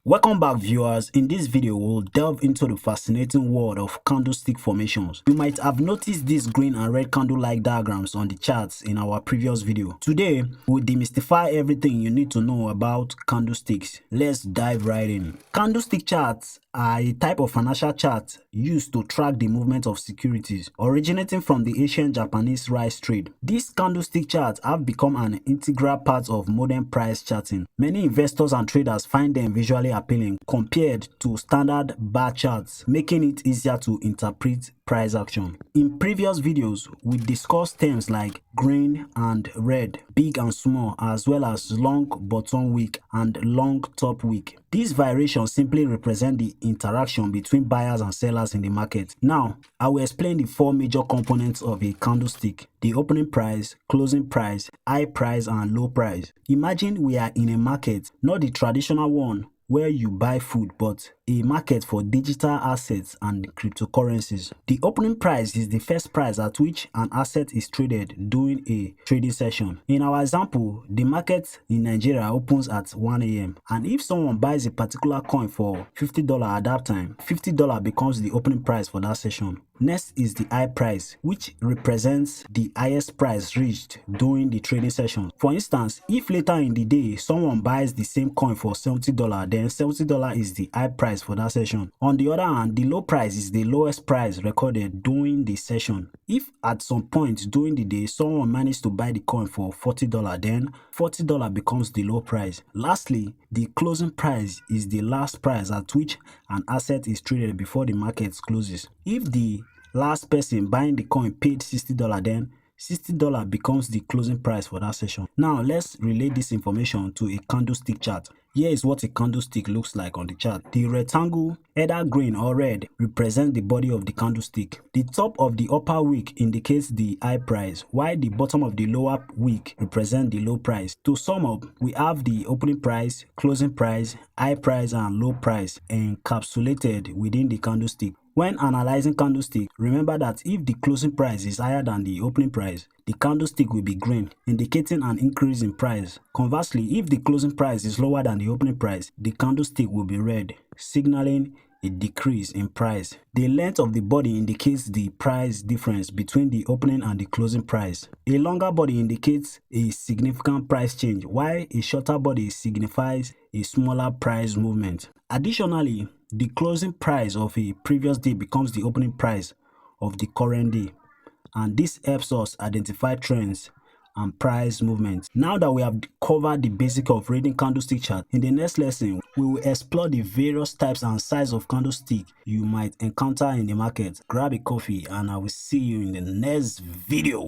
Welcome back, viewers. In this video, we'll delve into the fascinating world of candlestick formations. You might have noticed these green and red candle-like diagrams on the charts in our previous video. Today, we'll demystify everything you need to know about candlesticks. Let's dive right in. Candlestick charts are a type of financial chart used to track the movement of securities, originating from the ancient Japanese rice trade. These candlestick charts have become an integral part of modern price charting. Many investors and traders find them visually appealing compared to standard bar charts, making it easier to interpret price action. In previous videos, we discussed terms like green and red, big and small, as well as long bottom wick and long top wick. These variations simply represent the interaction between buyers and sellers in the market. Now, I will explain the four major components of a candlestick: the opening price, closing price, high price, and low price. Imagine we are in a market, not the traditional one where you buy food, but a market for digital assets and cryptocurrencies. The opening price is the first price at which an asset is traded during a trading session. In our example, the market in Nigeria opens at 1 a.m. and if someone buys a particular coin for $50 at that time, $50 becomes the opening price for that session. Next is the high price, which represents the highest price reached during the trading session. For instance, if later in the day someone buys the same coin for $70, then $70 is the high price for that session. On the other hand, the low price is the lowest price recorded during the session. If at some point during the day someone managed to buy the coin for $40, then $40 becomes the low price. Lastly, the closing price is the last price at which an asset is traded before the market closes. If the last person buying the coin paid $60, then $60 becomes the closing price for that session. Now let's relate this information to a candlestick chart. Here is what a candlestick looks like on the chart. The rectangle, either green or red, represents the body of the candlestick. The top of the upper wick indicates the high price, while the bottom of the lower wick represents the low price. To sum up, we have the opening price, closing price, high price, and low price encapsulated within the candlestick. When analyzing candlestick, remember that if the closing price is higher than the opening price, the candlestick will be green, indicating an increase in price. Conversely, if the closing price is lower than the opening price, the candlestick will be red, signaling a decrease in price. The length of the body indicates the price difference between the opening and the closing price. A longer body indicates a significant price change, while a shorter body signifies a smaller price movement. Additionally, the closing price of a previous day becomes the opening price of the current day, and this helps us identify trends and price movements. Now that we have covered the basic of reading candlestick chart, in the next lesson we will explore the various types and size of candlestick you might encounter in the market. Grab a coffee and I will see you in the next video.